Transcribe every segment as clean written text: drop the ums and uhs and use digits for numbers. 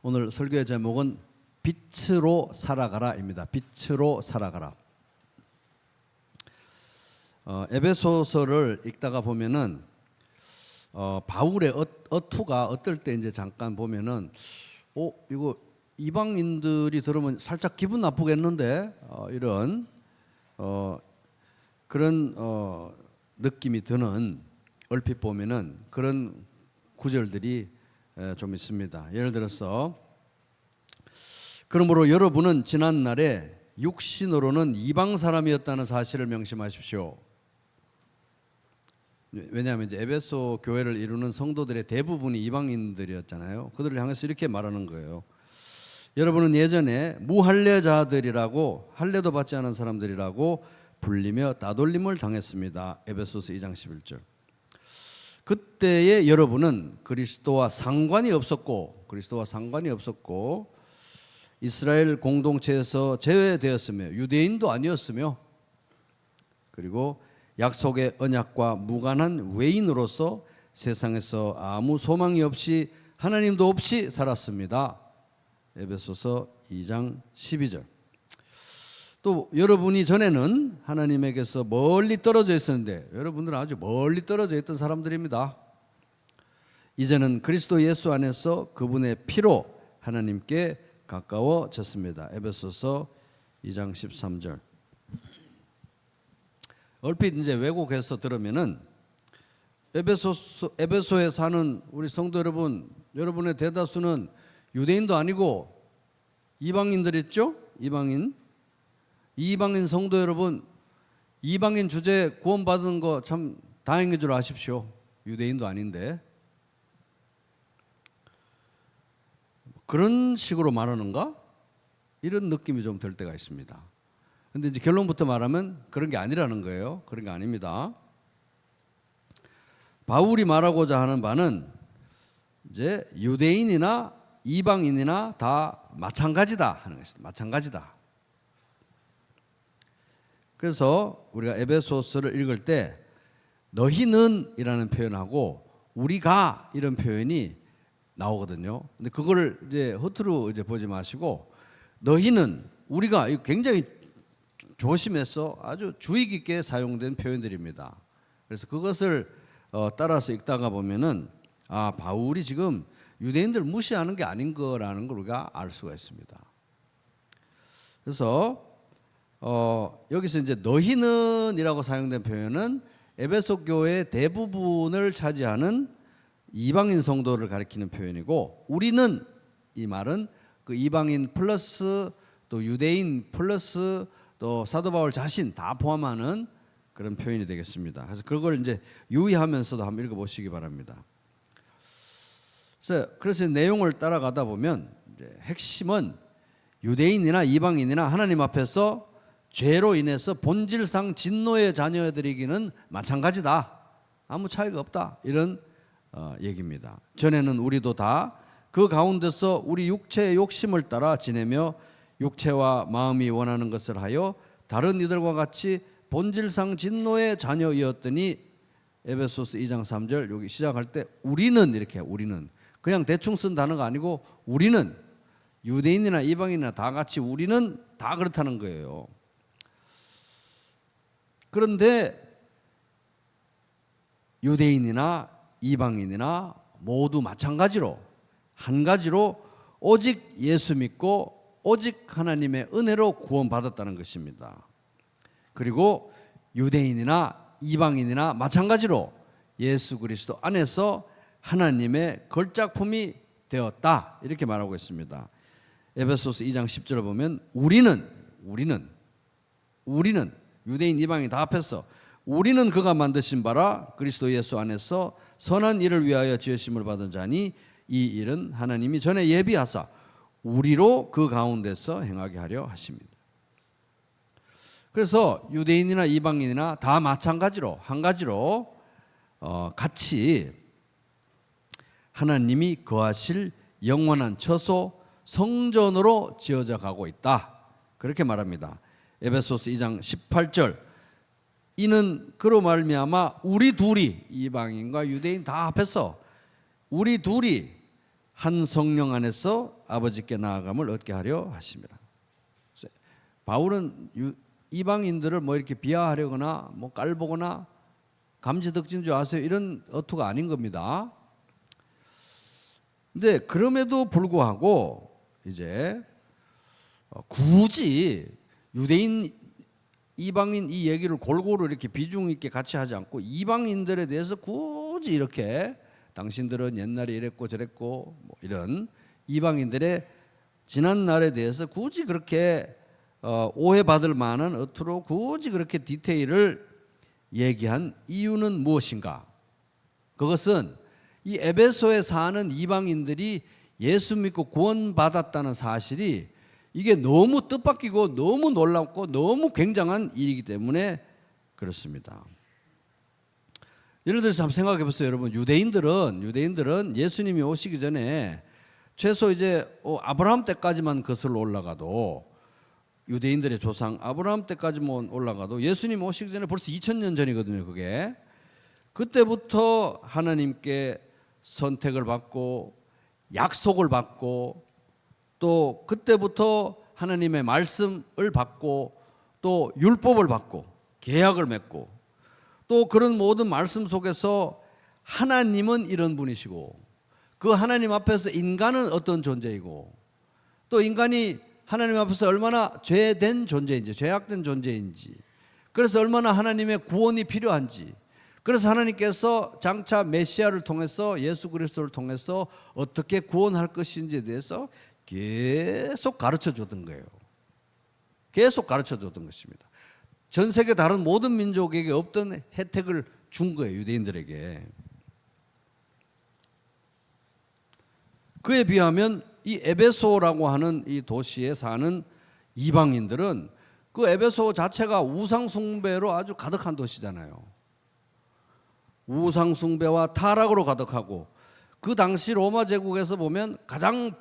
오늘 설교의 제목은 빛으로 살아가라입니다. 빛으로 살아가라. 에베소서를 읽다가 보면은 바울의 어투가 어떨 때 이제 잠깐 보면은 이거 이방인들이 들으면 살짝 기분 나쁘겠는데 이런 그런 느낌이 드는, 얼핏 보면은 그런 구절들이 좀 있습니다. 예를 들어서 그러므로 여러분은 지난날에 육신으로는 이방 사람이었다는 사실을 명심하십시오. 왜냐하면 이제 에베소 교회를 이루는 성도들의 대부분이 이방인들이었잖아요. 그들을 향해서 이렇게 말하는 거예요. 여러분은 예전에 무할례자들이라고, 할례도 받지 않은 사람들이라고 불리며 따돌림을 당했습니다. 에베소서 2장 11절. 그때의 여러분은 그리스도와 상관이 없었고 이스라엘 공동체에서 제외되었으며 유대인도 아니었으며, 그리고 약속의 언약과 무관한 외인으로서 세상에서 아무 소망이 없이 하나님도 없이 살았습니다. 에베소서 2장 12절. 또 여러분이 전에는 하나님에게서 멀리 떨어져 있었는데, 여러분들은 아주 멀리 떨어져 있던 사람들입니다. 이제는 그리스도 예수 안에서 그분의 피로 하나님께 가까워졌습니다. 에베소서 2장 13절. 얼핏 이제 왜곡해서 들으면은 에베소에 사는 우리 성도 여러분, 여러분의 대다수는 유대인도 아니고 이방인들 있죠? 이방인 성도 여러분, 이방인 주제 구원받은 거 참 다행인 줄 아십시오. 유대인도 아닌데. 그런 식으로 말하는가? 이런 느낌이 좀 들 때가 있습니다. 근데 이제 결론부터 말하면 그런 게 아니라는 거예요. 그런 게 아닙니다. 바울이 말하고자 하는 바는 이제 유대인이나 이방인이나 다 마찬가지다 하는 것입니다. 마찬가지다. 그래서 우리가 에베소서를 읽을 때 너희는 이라는 표현하고 우리가 이런 표현이 나오거든요. 근데 그거를 이제 허투루 이제 보지 마시고, 너희는, 우리가, 굉장히 조심해서 아주 주의 깊게 사용된 표현들입니다. 그래서 그것을 따라서 읽다가 보면은 바울이 지금 유대인들 무시하는 게 아닌 거라는 걸 우리가 알 수가 있습니다. 그래서 여기서 이제 너희는이라고 사용된 표현은 에베소 교회 대부분을 차지하는 이방인 성도를 가리키는 표현이고, 우리는, 이 말은 그 이방인 플러스 또 유대인 플러스 또 사도 바울 자신 다 포함하는 그런 표현이 되겠습니다. 그래서 그걸 이제 유의하면서도 한번 읽어보시기 바랍니다. 그래서 내용을 따라가다 보면 이제 핵심은 유대인이나 이방인이나 하나님 앞에서 죄로 인해서 본질상 진노의 자녀들이기는 마찬가지다. 아무 차이가 없다. 이런 얘기입니다. 전에는 우리도 다 그 가운데서 우리 육체의 욕심을 따라 지내며 육체와 마음이 원하는 것을 하여 다른 이들과 같이 본질상 진노의 자녀이었더니, 에베소서 2장 3절 여기 시작할 때 우리는, 이렇게 우리는 그냥 대충 쓴 단어가 아니고 우리는, 유대인이나 이방인이나 다 같이 우리는 다 그렇다는 거예요. 그런데 유대인이나 이방인이나 모두 마찬가지로, 한 가지로 오직 예수 믿고 오직 하나님의 은혜로 구원받았다는 것입니다. 그리고 유대인이나 이방인이나 마찬가지로 예수 그리스도 안에서 하나님의 걸작품이 되었다, 이렇게 말하고 있습니다. 에베소서 2장 10절을 보면 우리는 유대인 이방인 다 합해서 우리는 그가 만드신 바라 그리스도 예수 안에서 선한 일을 위하여 지으심을 받은 자니 이 일은 하나님이 전에 예비하사 우리로 그 가운데서 행하게 하려 하십니다. 그래서 유대인이나 이방인이나 다 마찬가지로, 한 가지로 같이 하나님이 거하실 영원한 처소 성전으로 지어져 가고 있다, 그렇게 말합니다. 에베소서 2장 18절. 이는 그로 말미암아 우리 둘이, 이방인과 유대인 다 합해서 우리 둘이 한 성령 안에서 아버지께 나아감을 얻게 하려 하심이라. 바울은 이방인들을 뭐 이렇게 비하하려거나 뭐 깔보거나 감지덕진 줄 아세요? 이런 어투가 아닌 겁니다. 근데 그럼에도 불구하고 이제 굳이 유대인 이방인 이 얘기를 골고루 이렇게 비중 있게 같이 하지 않고 이방인들에 대해서 굳이 이렇게 당신들은 옛날에 이랬고 저랬고 뭐 이런 이방인들의 지난 날에 대해서 굳이 그렇게 오해받을 만한 어투로 굳이 그렇게 디테일을 얘기한 이유는 무엇인가? 그것은 이 에베소에 사는 이방인들이 예수 믿고 구원받았다는 사실이 이게 너무 뜻밖이고 너무 놀랍고 너무 굉장한 일이기 때문에 그렇습니다. 예를 들어서 한번 생각해 보세요. 여러분, 유대인들은 예수님이 오시기 전에 최소 이제 아브라함 때까지만 거슬러 올라가도, 유대인들의 조상 아브라함 때까지만 올라가도 예수님 오시기 전에 벌써 2000년 전이거든요. 그게 그때부터 하나님께 선택을 받고 약속을 받고 또 그때부터 하나님의 말씀을 받고 또 율법을 받고 계약을 맺고 또 그런 모든 말씀 속에서 하나님은 이런 분이시고 그 하나님 앞에서 인간은 어떤 존재이고 또 인간이 하나님 앞에서 얼마나 죄된 존재인지, 죄악된 존재인지, 그래서 얼마나 하나님의 구원이 필요한지, 그래서 하나님께서 장차 메시아를 통해서 예수 그리스도를 통해서 어떻게 구원할 것인지에 대해서 계속 가르쳐 줬던 거예요. 계속 가르쳐 줬던 것입니다. 전 세계 다른 모든 민족에게 없던 혜택을 준 거예요, 유대인들에게. 그에 비하면 이 에베소라고 하는 이 도시에 사는 이방인들은 그 에베소 자체가 우상 숭배로 아주 가득한 도시잖아요. 우상 숭배와 타락으로 가득하고 그 당시 로마 제국에서 보면 가장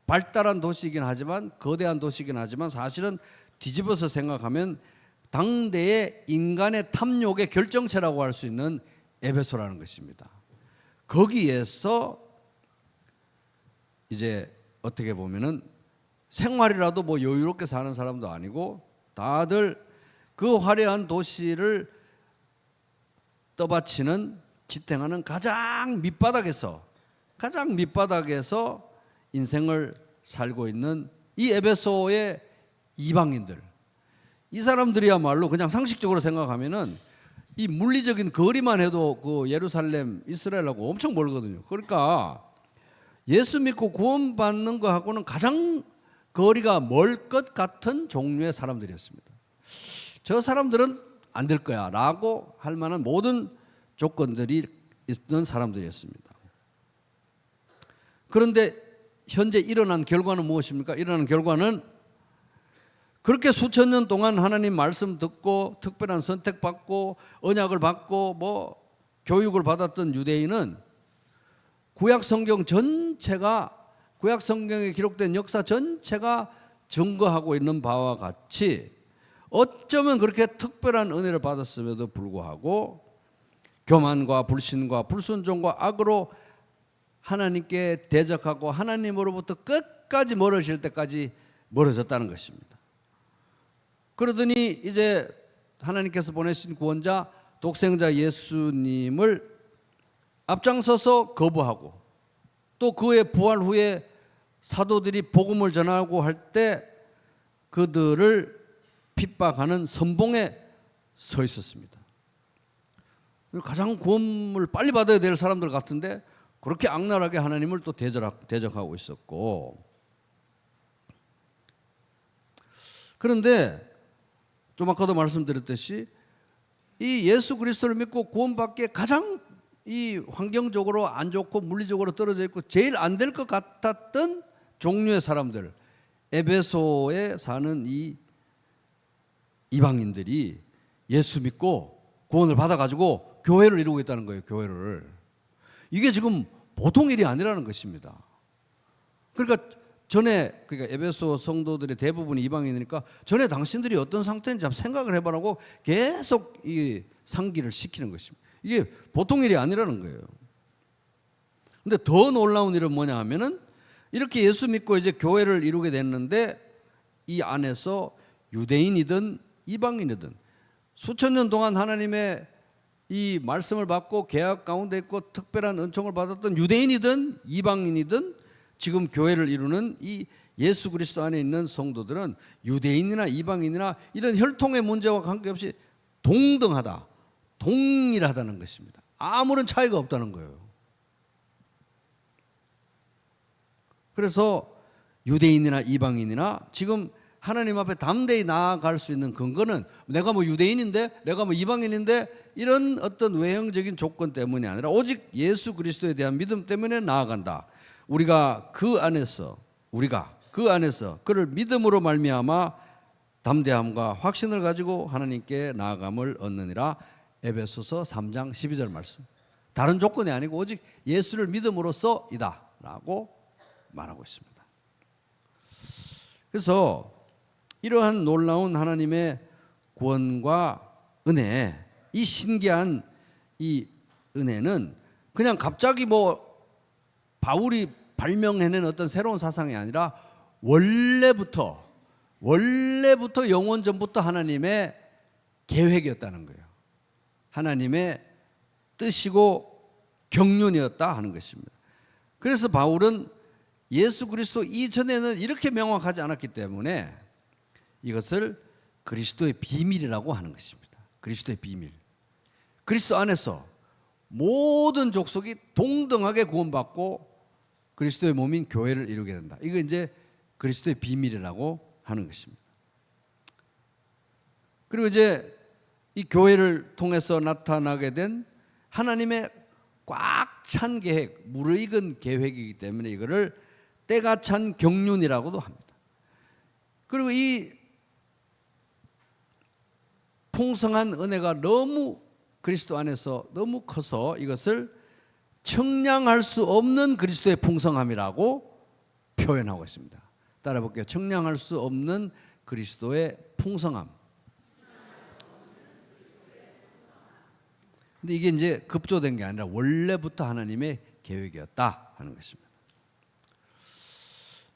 발달한 도시이긴 하지만, 거대한 도시이긴 하지만 사실은 뒤집어서 생각하면 당대의 인간의 탐욕의 결정체라고 할 수 있는 에베소라는 것입니다. 거기에서 이제 어떻게 보면은 생활이라도 뭐 여유롭게 사는 사람도 아니고 다들 그 화려한 도시를 떠받치는, 지탱하는 가장 밑바닥에서 인생을 살고 있는 이 에베소의 이방인들, 이 사람들이야말로 그냥 상식적으로 생각하면은 이 물리적인 거리만 해도 그 예루살렘, 이스라엘하고 엄청 멀거든요. 그러니까 예수 믿고 구원받는 거하고는 가장 거리가 멀 것 같은 종류의 사람들이었습니다. 저 사람들은 안 될 거야 라고 할 만한 모든 조건들이 있는 사람들이었습니다. 그런데 현재 일어난 결과는 무엇입니까? 일어난 결과는 그렇게 수천 년 동안 하나님 말씀 듣고 특별한 선택받고 언약을 받고 뭐 교육을 받았던 유대인은 구약 성경 전체가, 구약 성경에 기록된 역사 전체가 증거하고 있는 바와 같이 어쩌면 그렇게 특별한 은혜를 받았음에도 불구하고 교만과 불신과 불순종과 악으로 하나님께 대적하고 하나님으로부터 끝까지 멀어질 때까지 멀어졌다는 것입니다. 그러더니 이제 하나님께서 보내신 구원자 독생자 예수님을 앞장서서 거부하고 또 그의 부활 후에 사도들이 복음을 전하고 할 때 그들을 핍박하는 선봉에 서 있었습니다. 가장 구원을 빨리 받아야 될 사람들 같은데 그렇게 악랄하게 하나님을 또 대적하고 있었고, 그런데 좀 아까도 말씀드렸듯이 이 예수 그리스도를 믿고 구원받기에 가장 이 환경적으로 안 좋고 물리적으로 떨어져 있고 제일 안 될 것 같았던 종류의 사람들, 에베소에 사는 이 이방인들이 예수 믿고 구원을 받아가지고 교회를 이루고 있다는 거예요. 교회를. 이게 지금 보통 일이 아니라는 것입니다. 그러니까 에베소 성도들의 대부분이 이방인이니까 전에 당신들이 어떤 상태인지 한번 생각을 해보라고 계속 이 상기를 시키는 것입니다. 이게 보통 일이 아니라는 거예요. 근데 더 놀라운 일은 뭐냐 하면은 이렇게 예수 믿고 이제 교회를 이루게 됐는데 이 안에서 유대인이든 이방인이든 수천 년 동안 하나님의 이 말씀을 받고 계약 가운데 있고 특별한 은총을 받았던 유대인이든 이방인이든 지금 교회를 이루는 이 예수 그리스도 안에 있는 성도들은 유대인이나 이방인이나 이런 혈통의 문제와 관계없이 동등하다, 동일하다는 것입니다. 아무런 차이가 없다는 거예요. 그래서 유대인이나 이방인이나 지금 하나님 앞에 담대히 나아갈 수 있는 근거는 내가 뭐 유대인인데 내가 뭐 이방인인데 이런 어떤 외형적인 조건 때문이 아니라 오직 예수 그리스도에 대한 믿음 때문에 나아간다. 우리가 그 안에서 그를 믿음으로 말미암아 담대함과 확신을 가지고 하나님께 나아감을 얻느니라. 에베소서 3장 12절 말씀. 다른 조건이 아니고 오직 예수를 믿음으로써이다 라고 말하고 있습니다. 그래서 이러한 놀라운 하나님의 구원과 은혜, 이 신기한 이 은혜는 그냥 갑자기 뭐 바울이 발명해낸 어떤 새로운 사상이 아니라 원래부터 영원 전부터 하나님의 계획이었다는 거예요. 하나님의 뜻이고 경륜이었다 하는 것입니다. 그래서 바울은 예수 그리스도 이전에는 이렇게 명확하지 않았기 때문에 이것을 그리스도의 비밀이라고 하는 것입니다. 그리스도의 비밀. 그리스도 안에서 모든 족속이 동등하게 구원받고 그리스도의 몸인 교회를 이루게 된다. 이거 이제 그리스도의 비밀이라고 하는 것입니다. 그리고 이제 이 교회를 통해서 나타나게 된 하나님의 꽉 찬 계획, 무르익은 계획이기 때문에 이거를 때가 찬 경륜이라고도 합니다. 그리고 이 풍성한 은혜가 너무 그리스도 안에서 너무 커서 이것을 청량할 수 없는 그리스도의 풍성함이라고 표현하고 있습니다. 따라 볼게요. 청량할 수 없는 그리스도의 풍성함. 근데 이게 이제 급조된 게 아니라 원래부터 하나님의 계획이었다 하는 것입니다.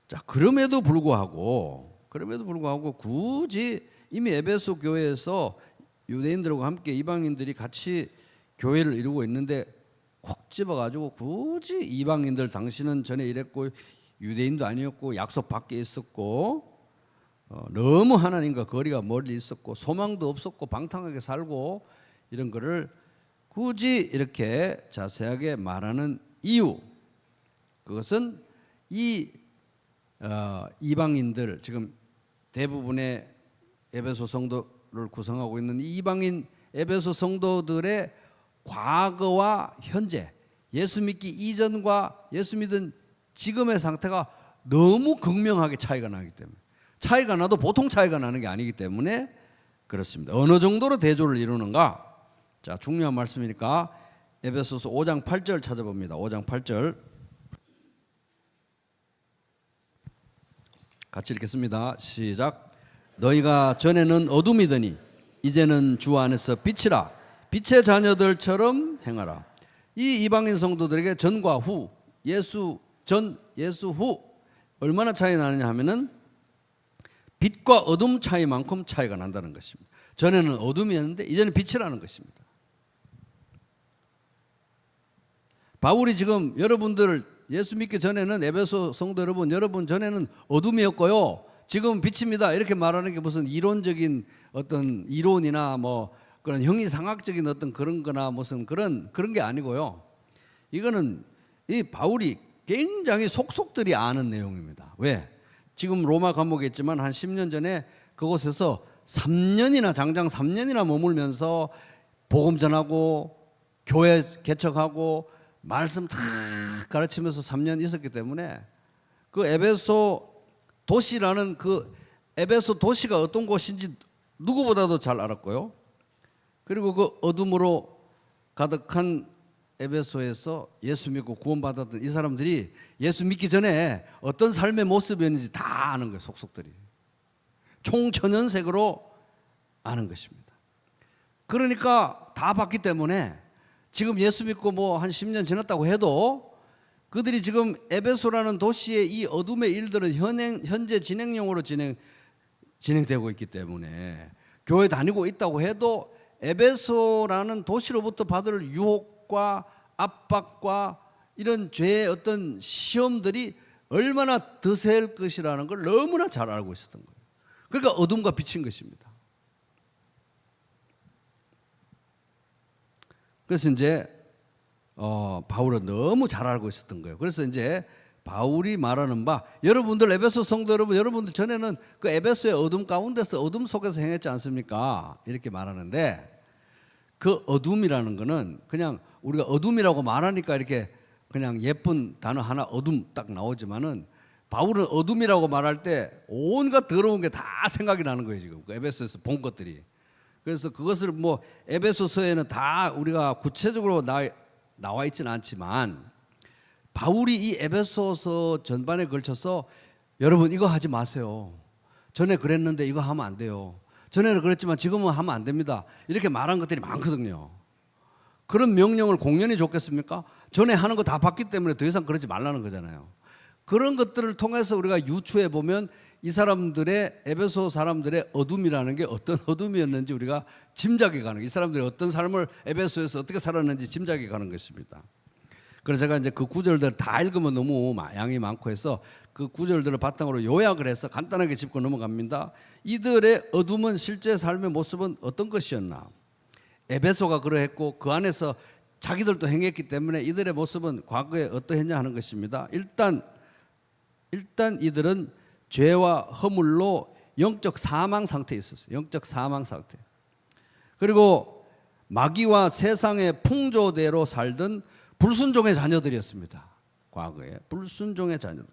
자, 그럼에도 불구하고 굳이 이미 에베소 교회에서 유대인들과 함께 이방인들이 같이 교회를 이루고 있는데 콕 집어가지고 굳이 이방인들 당신은 전에 이랬고 유대인도 아니었고 약속 밖에 있었고 너무 하나님과 거리가 멀리 있었고 소망도 없었고 방탕하게 살고 이런 거를 굳이 이렇게 자세하게 말하는 이유, 그것은 이 이방인들, 지금 대부분의 에베소 성도를 구성하고 있는 이방인 에베소 성도들의 과거와 현재, 예수 믿기 이전과 예수 믿은 지금의 상태가 너무 극명하게 차이가 나기 때문에, 차이가 나도 보통 차이가 나는 게 아니기 때문에 그렇습니다. 어느 정도로 대조를 이루는가? 자, 중요한 말씀이니까 에베소서 5장 8절 찾아봅니다. 5장 8절 같이 읽겠습니다. 시작. 너희가 전에는 어둠이더니 이제는 주 안에서 빛이라. 빛의 자녀들처럼 행하라. 이 이방인 성도들에게 전과 후, 예수 전, 예수 후 얼마나 차이 나느냐 하면은 빛과 어둠 차이만큼 차이가 난다는 것입니다. 전에는 어둠이었는데 이제는 빛이라는 것입니다. 바울이 지금 여러분들 예수 믿기 전에는 에베소 성도 여러분 전에는 어둠이었고요. 지금 빛입니다. 이렇게 말하는 게 무슨 이론적인 어떤 이론이나 뭐 그런 형이상학적인 어떤 그런 거나 무슨 그런 게 아니고요. 이거는 이 바울이 굉장히 속속들이 아는 내용입니다. 왜? 지금 로마 감옥에 있지만 한 10년 전에 그곳에서 3년이나 장장 3년이나 머물면서 복음 전하고 교회 개척하고 말씀 다 가르치면서 3년 있었기 때문에 그 에베소 도시라는 그 에베소 도시가 어떤 곳인지 누구보다도 잘 알았고요. 그리고 그 어둠으로 가득한 에베소에서 예수 믿고 구원받았던 이 사람들이 예수 믿기 전에 어떤 삶의 모습이었는지 다 아는 거예요. 속속들이 총천연색으로 아는 것입니다. 그러니까 다 봤기 때문에 지금 예수 믿고 뭐 한 10년 지났다고 해도 그들이 지금 에베소라는 도시의 이 어둠의 일들은 현재 진행형으로 진행되고 있기 때문에 교회 다니고 있다고 해도 에베소라는 도시로부터 받을 유혹과 압박과 이런 죄의 어떤 시험들이 얼마나 드세일 것이라는 걸 너무나 잘 알고 있었던 거예요. 그러니까 어둠과 빛인 것입니다. 그래서 이제 바울은 너무 잘 알고 있었던 거예요. 그래서 이제 바울이 말하는 바, 여러분들 에베소 성도 여러분, 여러분들 전에는 그 에베소의 어둠 가운데서 어둠 속에서 행했지 않습니까? 이렇게 말하는데, 그 어둠이라는 거는 그냥 우리가 어둠이라고 말하니까 이렇게 그냥 예쁜 단어 하나 어둠 딱 나오지만은, 바울은 어둠이라고 말할 때 온갖 더러운 게 다 생각이 나는 거예요. 지금 그 에베소에서 본 것들이. 그래서 그것을 뭐 에베소서에는 다 우리가 구체적으로 나와 있지는 않지만, 바울이 이 에베소서 전반에 걸쳐서 여러분 이거 하지 마세요. 전에 그랬는데 이거 하면 안 돼요. 전에는 그랬지만 지금은 하면 안 됩니다. 이렇게 말한 것들이 많거든요. 그런 명령을 공연히 줬겠습니까? 전에 하는 거 다 봤기 때문에 더 이상 그러지 말라는 거잖아요. 그런 것들을 통해서 우리가 유추해 보면 이 사람들의, 에베소 사람들의 어둠이라는 게 어떤 어둠이었는지 우리가 짐작이 가는 거예요. 이 사람들이 어떤 삶을 에베소에서 어떻게 살았는지 짐작이 가는 것입니다. 그래서 제가 이제 그 구절들 다 읽으면 너무 양이 많고 해서 그 구절들을 바탕으로 요약을 해서 간단하게 짚고 넘어갑니다. 이들의 어둠은 실제 삶의 모습은 어떤 것이었나? 에베소가 그러했고 그 안에서 자기들도 행했기 때문에 이들의 모습은 과거에 어떠했냐 하는 것입니다. 일단 이들은 죄와 허물로 영적 사망 상태에 있었어요. 영적 사망 상태. 그리고 마귀와 세상의 풍조대로 살던 불순종의 자녀들이었습니다. 과거에 불순종의 자녀들.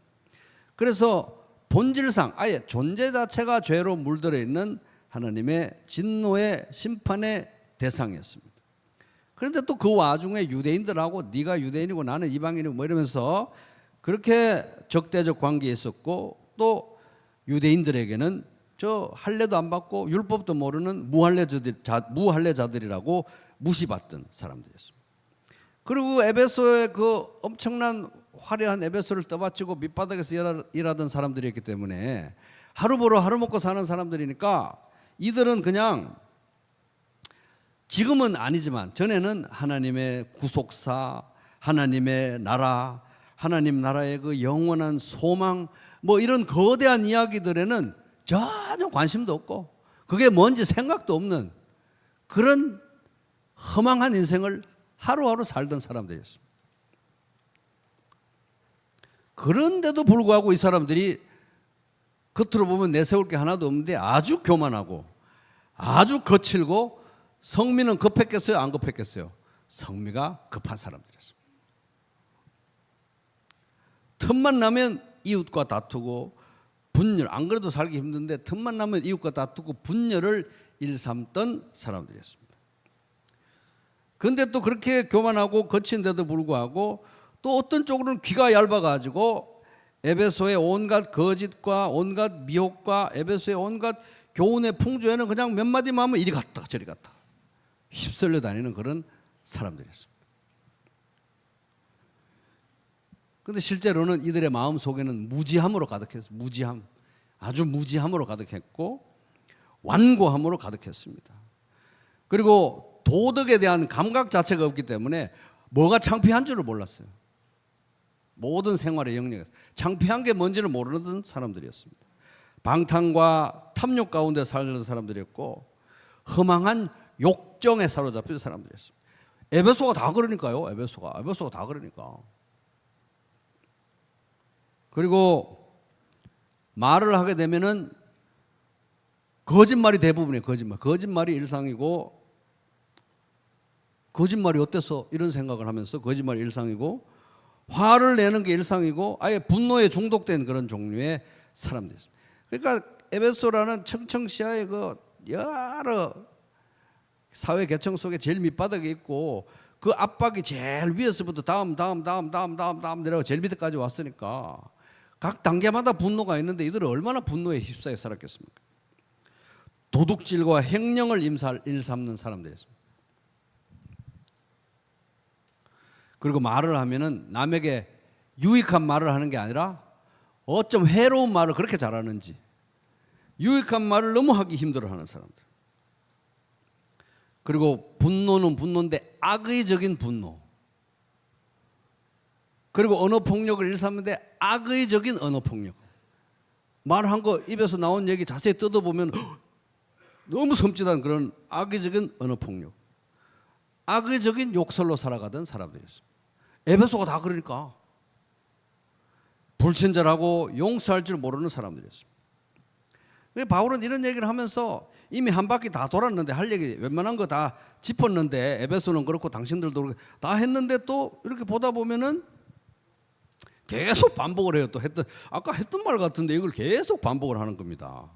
그래서 본질상 아예 존재 자체가 죄로 물들어 있는 하나님의 진노의 심판의 대상이었습니다. 그런데 또 그 와중에 유대인들하고 네가 유대인이고 나는 이방인이고 뭐 이러면서 그렇게 적대적 관계에 있었고, 또 유대인들에게는 저 할례도 안 받고 율법도 모르는 무할례자들이라고 무시받던 사람들이었습니다. 그리고 에베소의 그 엄청난 화려한 에베소를 떠받치고 밑바닥에서 일하던 사람들이었기 때문에 하루 벌어 하루 먹고 사는 사람들이니까 이들은 그냥 지금은 아니지만 전에는 하나님의 구속사, 하나님의 나라, 하나님 나라의 그 영원한 소망, 뭐 이런 거대한 이야기들에는 전혀 관심도 없고 그게 뭔지 생각도 없는 그런 허망한 인생을 하루하루 살던 사람들이었습니다. 그런데도 불구하고 이 사람들이 겉으로 보면 내세울 게 하나도 없는데 아주 교만하고 아주 거칠고, 성미는 급했겠어요? 안 급했겠어요? 성미가 급한 사람들이었습니다. 틈만 나면 이웃과 다투고 분열, 안 그래도 살기 힘든데 틈만 나면 이웃과 다투고 분열을 일삼던 사람들이었습니다. 그런데 또 그렇게 교만하고 거친데도 불구하고 또 어떤 쪽으로는 귀가 얇아가지고 에베소의 온갖 거짓과 온갖 미혹과 에베소의 온갖 교훈의 풍조에는 그냥 몇 마디만 하면 이리 갔다 저리 갔다 휩쓸려 다니는 그런 사람들이었습니다. 그런데 실제로는 이들의 마음 속에는 무지함으로 가득했어요. 무지함, 아주 무지함으로 가득했고 완고함으로 가득했습니다. 그리고 도덕에 대한 감각 자체가 없기 때문에 뭐가 창피한 줄을 몰랐어요. 모든 생활의 영역에서 창피한 게 뭔지를 모르는 사람들이었습니다. 방탕과 탐욕 가운데 살던 사람들이었고 허망한 욕정에 사로잡힌 사람들이었습니다. 에베소가 다 그러니까요. 에베소가 다 그러니까. 그리고 말을 하게 되면은 거짓말이 대부분이에요. 거짓말이 일상이고, 거짓말이 어때서 이런 생각을 하면서 거짓말이 일상이고, 화를 내는 게 일상이고, 아예 분노에 중독된 그런 종류의 사람들이었습니다. 그러니까 에베소라는 청청시야의 그 여러 사회 계층 속에 제일 밑바닥에 있고 그 압박이 제일 위에서부터 다음 내려가 제일 밑에까지 왔으니까 각 단계마다 분노가 있는데 이들은 얼마나 분노에 휩싸여 살았겠습니까? 도둑질과 횡령을 일삼는 사람들이었습니다. 그리고 말을 하면은 남에게 유익한 말을 하는 게 아니라 어쩜 해로운 말을 그렇게 잘하는지, 유익한 말을 너무 하기 힘들어하는 사람들. 그리고 분노는 분노인데 악의적인 분노. 그리고 언어폭력을 일삼는데 악의적인 언어폭력. 말한 거 입에서 나온 얘기 자세히 뜯어보면 너무 섬찟한 그런 악의적인 언어폭력. 악의적인 욕설로 살아가던 사람들이었습니다. 에베소가 다 그러니까 불친절하고 용서할 줄 모르는 사람들이었습니다. 바울은 이런 얘기를 하면서 이미 한 바퀴 다 돌았는데 할 얘기 웬만한 거 다 짚었는데, 에베소는 그렇고 당신들도 그렇고 다 했는데 또 이렇게 보다 보면은 계속 반복을 해요. 또 아까 했던 말 같은데 이걸 계속 반복을 하는 겁니다.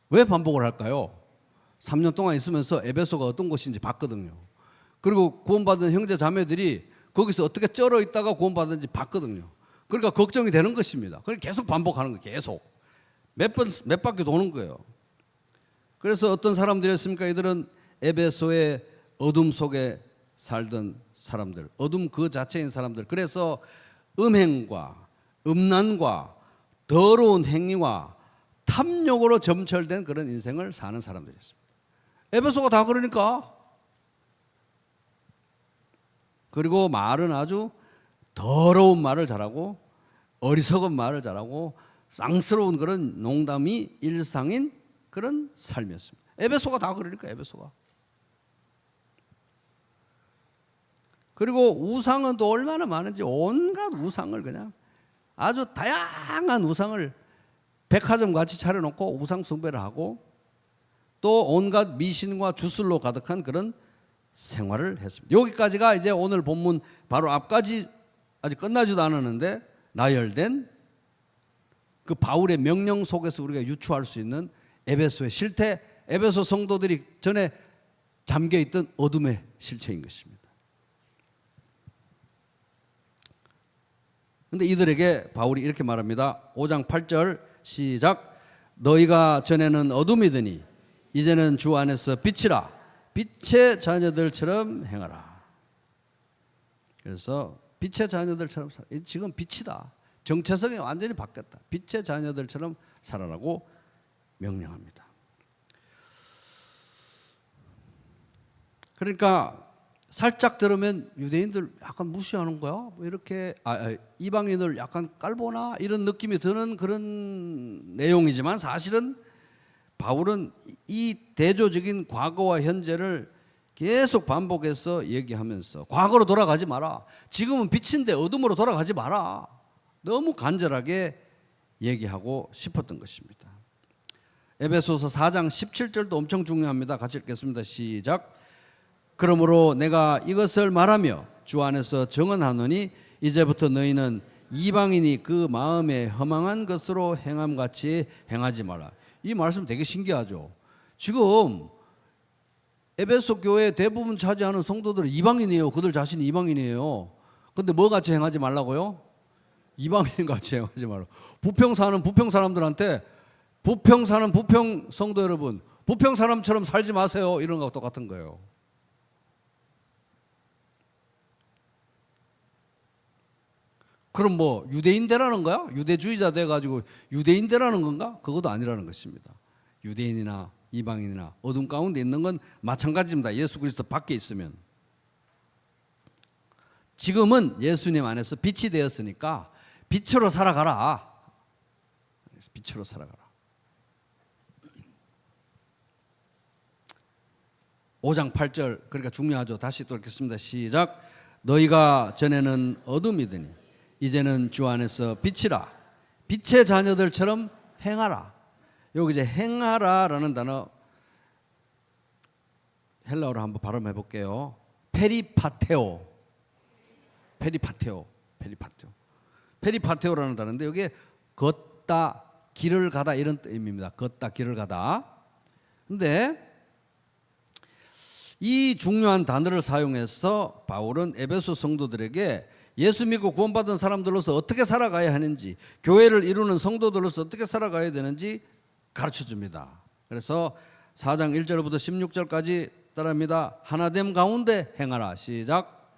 왜 반복을 할까요? 3년 동안 있으면서 에베소가 어떤 곳인지 봤거든요. 그리고 구원받은 형제 자매들이 거기서 어떻게 쩔어 있다가 구원받은지 봤거든요. 그러니까 걱정이 되는 것입니다. 그래서 계속 반복하는 거예요. 계속 몇 바퀴 도는 거예요. 그래서 어떤 사람들이었습니까? 이들은 에베소의 어둠 속에 살던 사람들, 어둠 그 자체인 사람들. 그래서 음행과 음란과 더러운 행위와 탐욕으로 점철된 그런 인생을 사는 사람들이었습니다. 에베소가 다 그러니까. 그리고 말은 아주 더러운 말을 잘하고 어리석은 말을 잘하고 쌍스러운 그런 농담이 일상인 그런 삶이었습니다. 에베소가 다 그러니까, 에베소가. 그리고 우상은 또 얼마나 많은지 온갖 우상을 그냥 아주 다양한 우상을 백화점 같이 차려놓고 우상 숭배를 하고 또 온갖 미신과 주술로 가득한 그런 생활을 했습니다. 여기까지가 이제 오늘 본문 바로 앞까지 아직 끝나지도 않았는데 나열된 그 바울의 명령 속에서 우리가 유추할 수 있는 에베소의 실태, 에베소 성도들이 전에 잠겨있던 어둠의 실체인 것입니다. 그런데 이들에게 바울이 이렇게 말합니다. 5장 8절 시작. 너희가 전에는 어둠이더니 이제는 주 안에서 빛이라. 빛의 자녀들처럼 행하라. 그래서 빛의 자녀들처럼 살아. 지금 빛이다. 정체성이 완전히 바뀌었다. 빛의 자녀들처럼 살아라고 명령합니다. 그러니까 살짝 들으면 유대인들 약간 무시하는 거야? 뭐 이렇게 이방인을 약간 깔보나 이런 느낌이 드는 그런 내용이지만 사실은 바울은 이 대조적인 과거와 현재를 계속 반복해서 얘기하면서 과거로 돌아가지 마라. 지금은 빛인데 어둠으로 돌아가지 마라. 너무 간절하게 얘기하고 싶었던 것입니다. 에베소서 4장 17절도 엄청 중요합니다. 같이 읽겠습니다. 시작. 그러므로 내가 이것을 말하며 주 안에서 정언하노니 이제부터 너희는 이방인이 그 마음에 허망한 것으로 행함같이 행하지 마라. 이 말씀 되게 신기하죠. 지금 에베소 교회 대부분 차지하는 성도들은 이방인이에요. 그들 자신이 이방인이에요. 그런데 뭐 같이 행하지 말라고요? 이방인 같이 행하지 말라고. 부평 사는 부평 사람들한테 부평 사는 부평 성도 여러분, 부평 사람처럼 살지 마세요. 이런 거하고 똑같은 거예요. 그럼 뭐 유대인대라는 거야? 유대주의자 돼가지고 유대인대라는 건가? 그것도 아니라는 것입니다. 유대인이나 이방인이나 어둠 가운데 있는 건 마찬가지입니다. 예수 그리스도 밖에 있으면. 지금은 예수님 안에서 빛이 되었으니까 빛으로 살아가라. 빛으로 살아가라. 5장 8절 그러니까 중요하죠. 다시 또 읽겠습니다. 시작. 너희가 전에는 어둠이더니 이제는 주 안에서 빛이라. 빛의 자녀들처럼 행하라. 여기 이제 행하라라는 단어 헬라어로 한번 발음해 볼게요. 페리파테오. 페리파테오라는 단어인데 여기에 걷다, 길을 가다 이런 의미입니다. 걷다, 길을 가다. 근데 이 중요한 단어를 사용해서 바울은 에베소 성도들에게 예수 믿고 구원받은 사람들로서 어떻게 살아가야 하는지, 교회를 이루는 성도들로서 어떻게 살아가야 되는지 가르쳐 줍니다. 그래서 4장 1절부터 16절까지 따라합니다. 하나됨 가운데 행하라. 시작.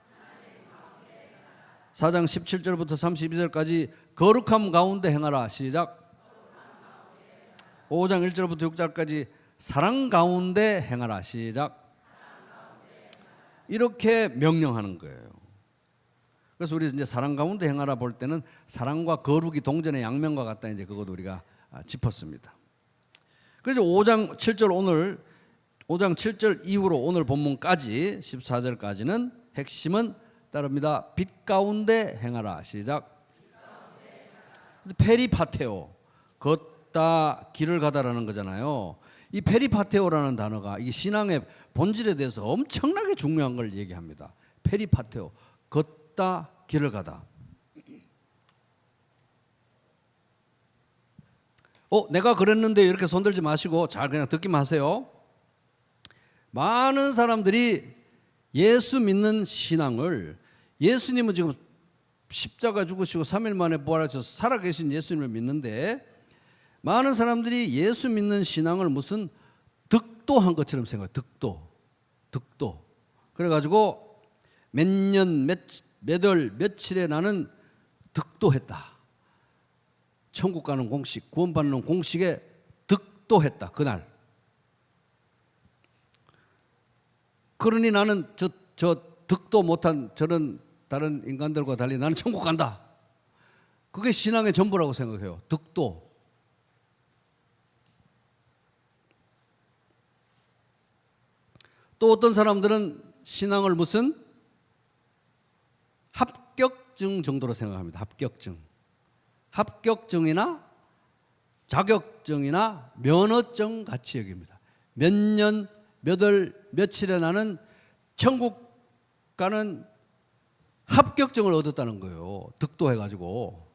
4장 17절부터 32절까지 거룩함 가운데 행하라. 시작. 5장 1절부터 6절까지 사랑 가운데 행하라. 시작. 이렇게 명령하는 거예요. 그래서 우리 이제 사랑 가운데 행하라 볼 때는 사랑과 거룩이 동전의 양면과 같다, 이제 그것도 우리가 짚었습니다. 그래서 5장 7절 오늘 5장 7절 이후로 오늘 본문까지 14절까지는 핵심은 따릅니다. 빛 가운데 행하라. 시작. 페리파테오, 걷다 길을 가다라는 거잖아요. 이 페리파테오라는 단어가 이 신앙의 본질에 대해서 엄청나게 중요한 걸 얘기합니다. 페리파테오, 걷다 길을 가다. 내가 그랬는데 이렇게 손들지 마시고 잘 그냥 듣기만 하세요. 많은 사람들이 예수 믿는 신앙을, 예수님은 지금 십자가 죽으시고 3일 만에 부활하셔서 살아계신 예수님을 믿는데, 많은 사람들이 예수 믿는 신앙을 무슨 득도한 것처럼 생각해요. 득도. 그래가지고 몇 년, 몇 월, 며칠에 나는 득도했다. 천국 가는 공식, 구원받는 공식에 득도했다. 그날. 그러니 나는 저 득도 못한 저런 다른 인간들과 달리 나는 천국 간다. 그게 신앙의 전부라고 생각해요. 득도. 또 어떤 사람들은 신앙을 무슨 합격증 정도로 생각합니다. 합격증이나 자격증이나 면허증 같이 여깁니다. 몇 년, 몇 월, 며칠에 나는 천국 가는 합격증을 얻었다는 거예요. 득도해가지고.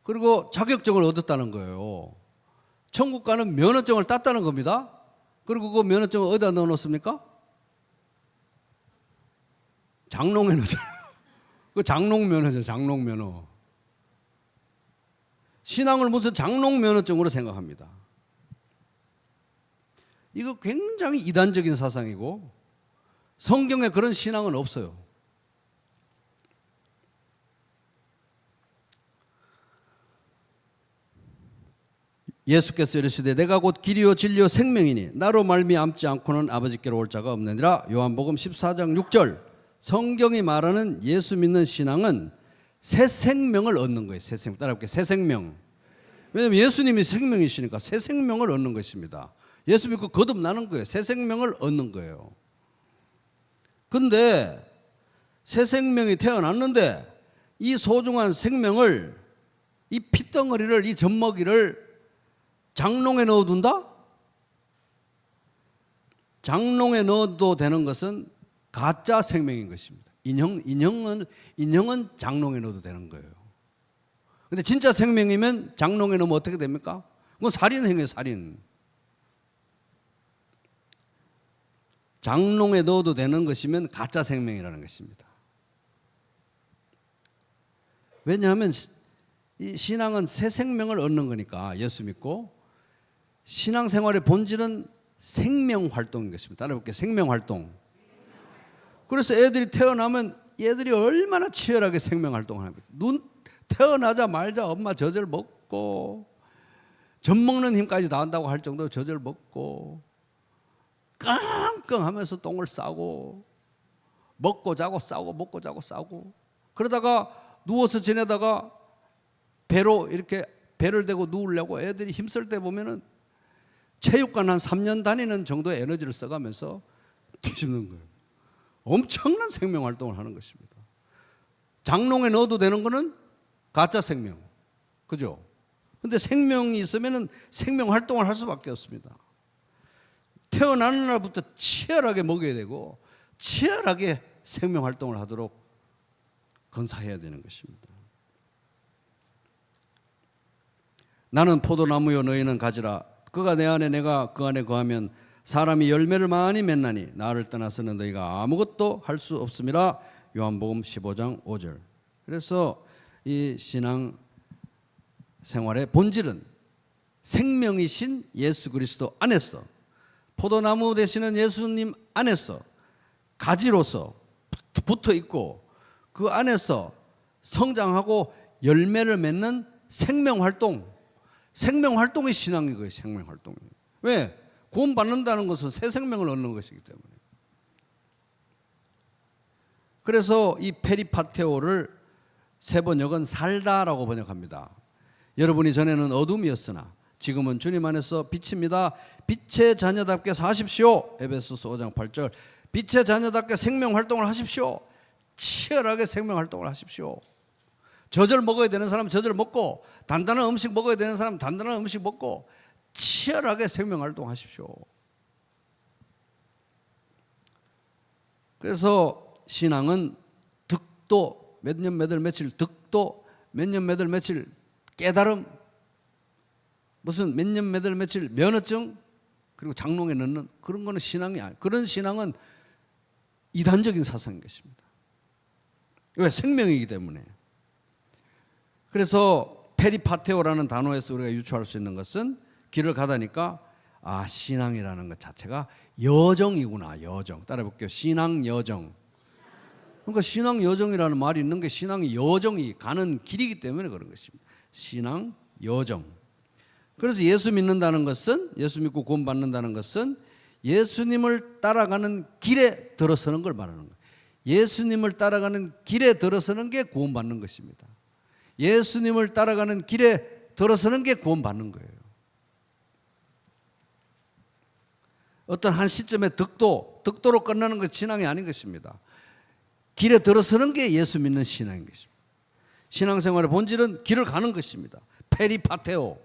그리고 자격증을 얻었다는 거예요. 천국 가는 면허증을 땄다는 겁니다. 그리고 그 면허증을 어디다 넣어놓습니까? 장롱면허잖아요. 그 장롱면허죠. 장롱면허. 신앙을 무슨 장롱면허증으로 생각합니다. 이거 굉장히 이단적인 사상이고 성경에 그런 신앙은 없어요. 예수께서 이르시되 내가 곧 길이요 진리요 생명이니 나로 말미암지 않고는 아버지께로 올 자가 없느니라. 요한복음 14장 6절. 성경이 말하는 예수 믿는 신앙은 새 생명을 얻는 거예요. 새 생명. 따라해볼게요. 새 생명. 왜냐하면 예수님이 생명이시니까 새 생명을 얻는 것입니다. 예수 믿고 거듭나는 거예요. 새 생명을 얻는 거예요. 근데 새 생명이 태어났는데 이 소중한 생명을, 이 핏덩어리를, 이 젖먹이를 장롱에 넣어둔다? 장롱에 넣어도 되는 것은 가짜 생명인 것입니다. 인형은 장롱에 넣어도 되는 거예요. 근데 진짜 생명이면 장롱에 넣으면 어떻게 됩니까? 그건 살인행위예요, 살인. 장롱에 넣어도 되는 것이면 가짜 생명이라는 것입니다. 왜냐하면 이 신앙은 새 생명을 얻는 거니까. 예수 믿고 신앙생활의 본질은 생명활동인 것입니다. 따라해볼게요. 생명활동. 그래서 애들이 태어나면 얘들이 얼마나 치열하게 생명활동을 합니까? 태어나자마자 엄마 젖을 먹고 젖 먹는 힘까지 다 한다고 할 정도로 젖을 먹고 깡깡하면서 똥을 싸고 먹고 자고 싸고 먹고 자고 싸고, 그러다가 누워서 지내다가 배로 이렇게 배를 대고 누우려고 애들이 힘쓸 때 보면은 체육관 한 3년 다니는 정도의 에너지를 써가면서 뒤집는 거예요. 엄청난 생명 활동을 하는 것입니다. 장롱에 넣어도 되는 거는 가짜 생명. 그죠? 근데 생명이 있으면은 생명 활동을 할 수밖에 없습니다. 태어나는 날부터 치열하게 먹여야 되고 치열하게 생명 활동을 하도록 건사해야 되는 것입니다. 나는 포도나무요 너희는 가지라. 그가 내 안에 내가 그 안에 거하면 사람이 열매를 많이 맺나니 나를 떠나서는 너희가 아무것도 할 수 없음이라. 요한복음 15장 5절. 그래서 이 신앙 생활의 본질은 생명이신 예수 그리스도 안에서, 포도나무 되시는 예수님 안에서 가지로서 붙어 있고 그 안에서 성장하고 열매를 맺는 생명활동. 생명활동이 신앙인 거예요. 생명활동이. 왜? 구원받는다는 것은 새 생명을 얻는 것이기 때문에. 그래서 이 페리파테오를 세 번역은 살다라고 번역합니다. 여러분이 전에는 어둠이었으나 지금은 주님 안에서 빛입니다. 빛의 자녀답게 사십시오. 에베소서 5장 8절. 빛의 자녀답게 생명활동을 하십시오. 치열하게 생명활동을 하십시오. 저절 먹어야 되는 사람 저절 먹고, 단단한 음식 먹어야 되는 사람 단단한 음식 먹고, 치열하게 생명활동 하십시오. 그래서 신앙은 득도 몇 년 몇 월 며칠, 득도 몇 년 몇 월 며칠, 깨달음 무슨 몇 년 몇 월 며칠 면허증, 그리고 장롱에 넣는 그런 거는 신앙이 아니에요. 그런 신앙은 이단적인 사상인 것입니다. 왜? 생명이기 때문에. 그래서 페리파테오라는 단어에서 우리가 유추할 수 있는 것은 길을 가다니까 아, 신앙이라는 것 자체가 여정이구나. 여정. 따라해볼게요. 신앙 여정. 그러니까 신앙 여정이라는 말이 있는 게 신앙의 여정이 가는 길이기 때문에 그런 것입니다. 신앙 여정. 그래서 예수 믿는다는 것은, 예수 믿고 구원받는다는 것은 예수님을 따라가는 길에 들어서는 걸 말하는 거예요. 예수님을 따라가는 길에 들어서는 게 구원받는 것입니다. 예수님을 따라가는 길에 들어서는 게 구원받는 거예요. 어떤 한 시점에 득도로 끝나는 것이 신앙이 아닌 것입니다. 길에 들어서는 게 예수 믿는 신앙인 것입니다. 신앙생활의 본질은 길을 가는 것입니다. 페리파테오.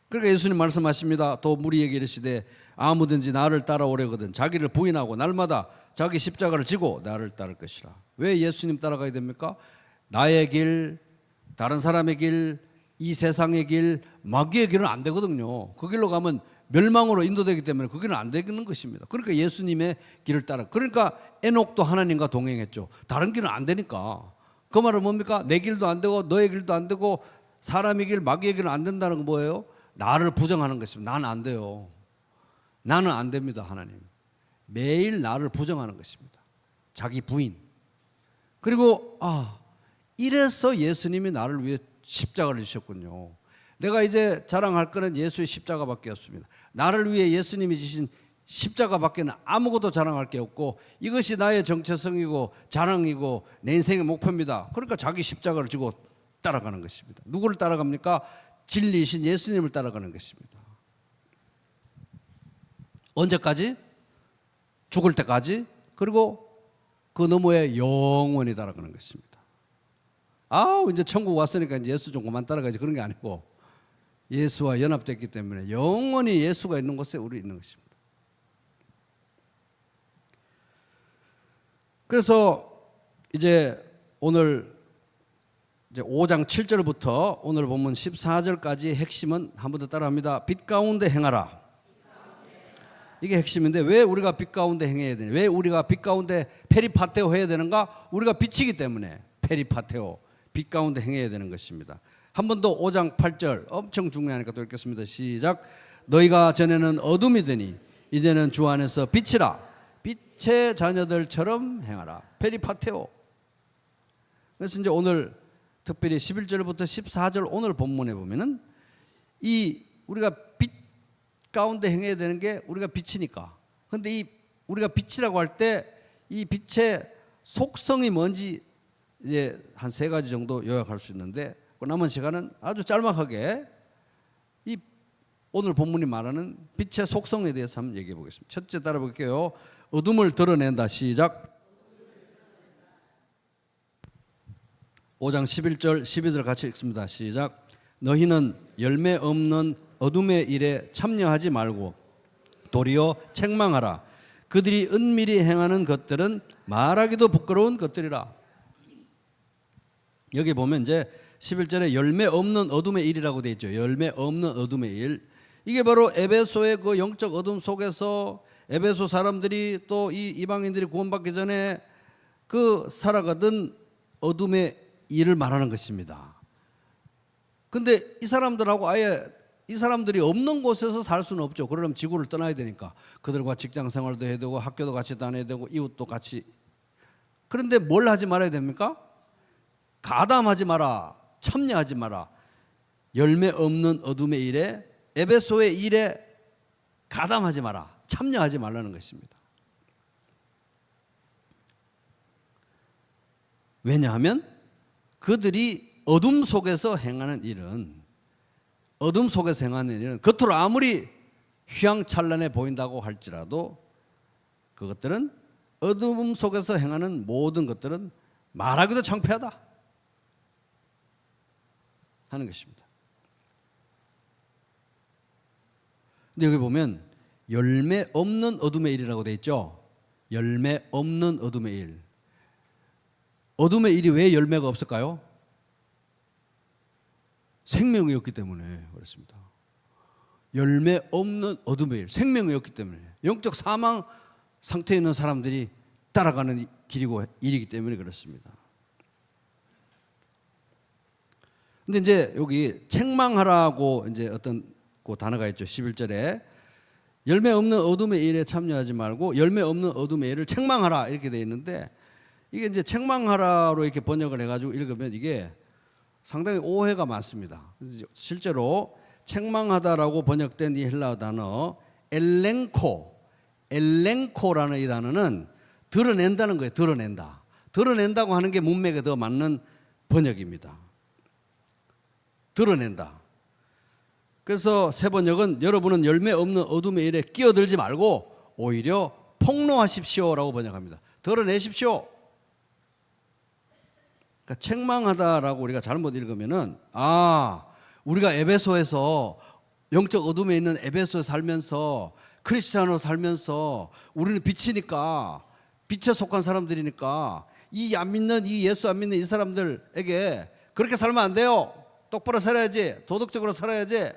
그러니까 예수님 말씀하십니다. 또 무리에게 이르시되 아무든지 나를 따라오려거든 자기를 부인하고 날마다 자기 십자가를 지고 나를 따를 것이라. 왜 예수님 따라가야 됩니까? 나의 길, 다른 사람의 길, 이 세상의 길, 마귀의 길은 안 되거든요. 그 길로 가면 멸망으로 인도되기 때문에 그 길은 안 되는 것입니다. 그러니까 예수님의 길을 따라. 그러니까 에녹도 하나님과 동행했죠. 다른 길은 안 되니까. 그 말은 뭡니까? 내 길도 안 되고 너의 길도 안 되고 사람의 길, 마귀의 길은 안 된다는 건 뭐예요? 나를 부정하는 것입니다. 나는 안 돼요. 나는 안 됩니다. 하나님. 매일 나를 부정하는 것입니다. 자기 부인. 그리고 이래서 예수님이 나를 위해 십자가를 지셨군요. 내가 이제 자랑할 거는 예수의 십자가밖에 없습니다. 나를 위해 예수님이 지신 십자가밖에는 아무것도 자랑할 게 없고 이것이 나의 정체성이고 자랑이고 내 인생의 목표입니다. 그러니까 자기 십자가를 지고 따라가는 것입니다. 누구를 따라갑니까? 진리이신 예수님을 따라가는 것입니다. 언제까지? 죽을 때까지. 그리고 그 너머에 영원히 따라가는 것입니다. 이제 천국 왔으니까 이제 예수 좀 그만 따라가지 그런 게 아니고 예수와 연합됐기 때문에 영원히 예수가 있는 곳에 우리 있는 것입니다. 그래서 이제 오늘 이제 5장 7절부터 오늘 본문 14절까지 핵심은 한 번 더 따라합니다. 빛 가운데 행하라. 이게 핵심인데 왜 우리가 빛 가운데 행해야 되냐? 왜 우리가 빛 가운데 페리파테오 해야 되는가? 우리가 빛이기 때문에 페리파테오, 빛 가운데 행해야 되는 것입니다. 한 번 더 5장 8절 엄청 중요하니까 또 읽겠습니다. 시작. 너희가 전에는 어둠이더니 이제는 주 안에서 빛이라. 빛의 자녀들처럼 행하라. 페리파테오. 그래서 이제 오늘 특별히 11절부터 14절 오늘 본문에 보면은 이 우리가 빛 가운데 행해야 되는 게 우리가 빛이니까. 그런데 이 우리가 빛이라고 할 때 이 빛의 속성이 뭔지 이제 한 세 가지 정도 요약할 수 있는데 그 남은 시간은 아주 짤막하게 이 오늘 본문이 말하는 빛의 속성에 대해서 한번 얘기해 보겠습니다. 첫째 따라 볼게요. 어둠을 드러낸다. 시작. 5장 11절 12절 같이 읽습니다. 시작. 너희는 열매 없는 어둠의 일에 참여하지 말고 도리어 책망하라. 그들이 은밀히 행하는 것들은 말하기도 부끄러운 것들이라. 여기 보면 이제 11절에 열매 없는 어둠의 일이라고 되어 있죠. 열매 없는 어둠의 일. 이게 바로 에베소의 그 영적 어둠 속에서 에베소 사람들이 또 이 이방인들이 구원받기 전에 그 살아가던 어둠의 일을 말하는 것입니다. 근데 이 사람들하고 아예 이 사람들이 없는 곳에서 살 수는 없죠. 그러려면 지구를 떠나야 되니까 그들과 직장 생활도 해야 되고 학교도 같이 다녀야 되고 이웃도 같이. 그런데 뭘 하지 말아야 됩니까? 가담하지 마라, 참여하지 마라. 열매 없는 어둠의 일에, 에베소의 일에 가담하지 마라, 참여하지 말라는 것입니다. 왜냐하면 그들이 어둠 속에서 행하는 일은, 어둠 속에서 행하는 일은 겉으로 아무리 휘황찬란해 보인다고 할지라도 그것들은, 어둠 속에서 행하는 모든 것들은 말하기도 창피하다 하는 것입니다. 근데 여기 보면 열매 없는 어둠의 일이라고 되어 있죠. 열매 없는 어둠의 일. 어둠의 일이 왜 열매가 없을까요? 생명이 없기 때문에 그렇습니다. 열매 없는 어둠의 일, 생명이 없기 때문에, 영적 사망 상태에 있는 사람들이 따라가는 길이고 일이기 때문에 그렇습니다. 근데 이제 여기 책망하라고 이제 어떤 그 단어가 있죠. 11절에 열매 없는 어둠의 일에 참여하지 말고 열매 없는 어둠의 일을 책망하라 이렇게 되어 있는데, 이게 이제 책망하라로 이렇게 번역을 해가지고 읽으면 이게 상당히 오해가 많습니다. 실제로 책망하다라고 번역된 이 헬라어 단어 엘랭코라는 이 단어는 드러낸다는 거예요. 드러낸다. 드러낸다고 하는 게 문맥에 더 맞는 번역입니다. 드러낸다. 그래서 새 번역은 여러분은 열매 없는 어둠의 일에 끼어들지 말고 오히려 폭로하십시오라고 번역합니다. 드러내십시오. 그러니까 책망하다라고 우리가 잘못 읽으면은, 우리가 에베소에서, 영적 어둠에 있는 에베소에 살면서, 크리스찬으로 살면서 우리는 빛이니까, 빛에 속한 사람들이니까 이 안 믿는, 이 예수 안 믿는 이 사람들에게 그렇게 살면 안 돼요. 똑바로 살아야지, 도덕적으로 살아야지,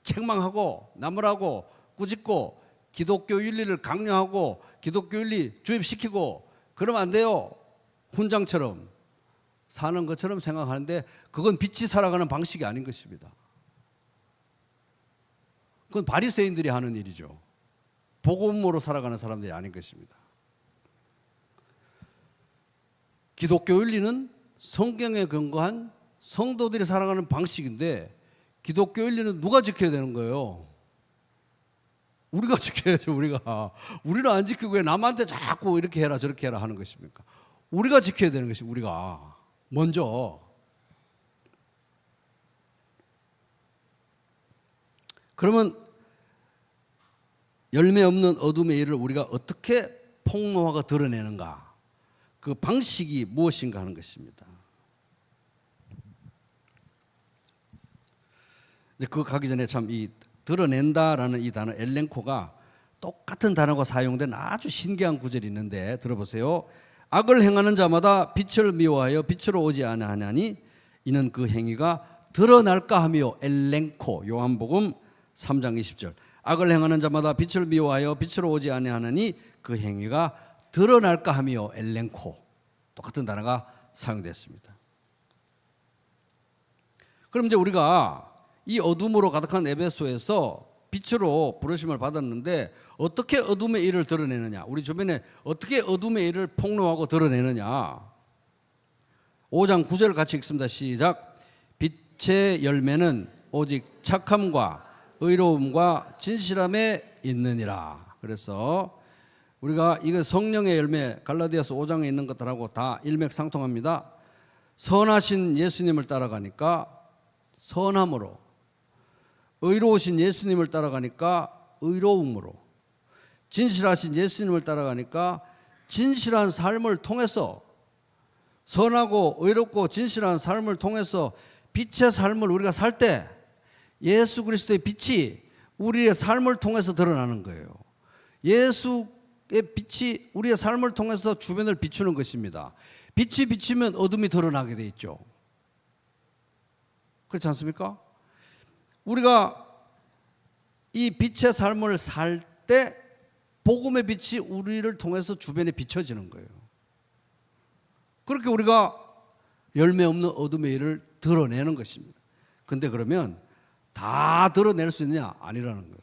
책망하고 나무라고 꾸짖고 기독교 윤리를 강요하고 기독교 윤리 주입시키고 그러면 안 돼요. 훈장처럼 사는 것처럼 생각하는데 그건 빛이 살아가는 방식이 아닌 것입니다. 그건 바리새인들이 하는 일이죠. 복음으로 살아가는 사람들이 아닌 것입니다. 기독교 윤리는 성경에 근거한 성도들이 살아가는 방식인데, 기독교 윤리는 누가 지켜야 되는 거예요? 우리가 지켜야죠. 우리는 안 지키고 왜 남한테 자꾸 이렇게 해라 저렇게 해라 하는 것입니까? 우리가 지켜야 되는 것이, 우리가 먼저. 그러면 열매 없는 어둠의 일을 우리가 어떻게 폭로하고 드러내는가, 그 방식이 무엇인가 하는 것입니다. 그거 가기 전에 참 이 드러낸다라는 이 단어 엘렌코가 똑같은 단어가 사용된 아주 신기한 구절이 있는데 들어보세요. 악을 행하는 자마다 빛을 미워하여 빛으로 오지 아니하나니 이는 그 행위가 드러날까 하며. 엘렌코, 요한복음 3장 20절. 악을 행하는 자마다 빛을 미워하여 빛으로 오지 아니하나니 그 행위가 드러날까 하며. 엘렌코, 똑같은 단어가 사용됐습니다. 그럼 이제 우리가 이 어둠으로 가득한 에베소에서 빛으로 부르심을 받았는데 어떻게 어둠의 일을 드러내느냐, 우리 주변에 어떻게 어둠의 일을 폭로하고 드러내느냐. 5장 9절 같이 읽습니다. 시작. 빛의 열매는 오직 착함과 의로움과 진실함에 있느니라. 그래서 우리가 이거 성령의 열매, 갈라디아서 5장에 있는 것들하고 다 일맥상통합니다. 선하신 예수님을 따라가니까 선함으로, 의로우신 예수님을 따라가니까 의로움으로, 진실하신 예수님을 따라가니까 진실한 삶을 통해서, 선하고 의롭고 진실한 삶을 통해서 빛의 삶을 우리가 살 때 예수 그리스도의 빛이 우리의 삶을 통해서 드러나는 거예요. 예수의 빛이 우리의 삶을 통해서 주변을 비추는 것입니다. 빛이 비치면 어둠이 드러나게 돼 있죠. 그렇지 않습니까? 우리가 이 빛의 삶을 살 때 복음의 빛이 우리를 통해서 주변에 비춰지는 거예요. 그렇게 우리가 열매 없는 어둠의 일을 드러내는 것입니다. 근데 그러면 다 드러낼 수 있느냐? 아니라는 거예요.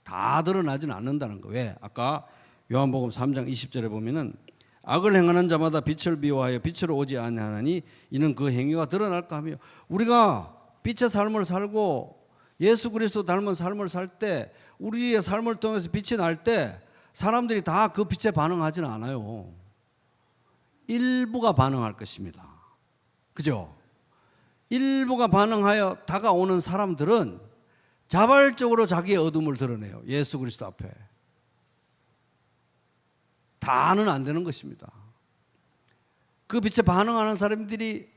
다 드러나지는 않는다는 거예요. 왜? 아까 요한복음 3장 20절에 보면은 악을 행하는 자마다 빛을 미워하여 빛으로 오지 아니하나니 이는 그 행위가 드러날까 하며, 우리가 빛의 삶을 살고 예수 그리스도 닮은 삶을 살 때, 우리의 삶을 통해서 빛이 날 때 사람들이 다 그 빛에 반응하지는 않아요. 일부가 반응할 것입니다. 그죠? 일부가 반응하여 다가오는 사람들은 자발적으로 자기의 어둠을 드러내요. 예수 그리스도 앞에. 다는 안 되는 것입니다. 그 빛에 반응하는 사람들이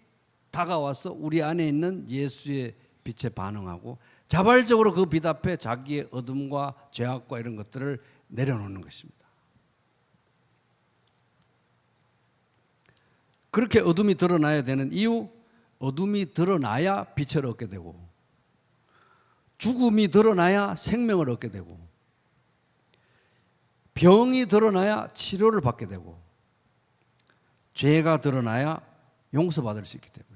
다가와서 우리 안에 있는 예수의 빛에 반응하고 자발적으로 그 빛 앞에 자기의 어둠과 죄악과 이런 것들을 내려놓는 것입니다. 그렇게 어둠이 드러나야 되는 이유, 어둠이 드러나야 빛을 얻게 되고 죽음이 드러나야 생명을 얻게 되고 병이 드러나야 치료를 받게 되고 죄가 드러나야 용서받을 수 있기 때문에.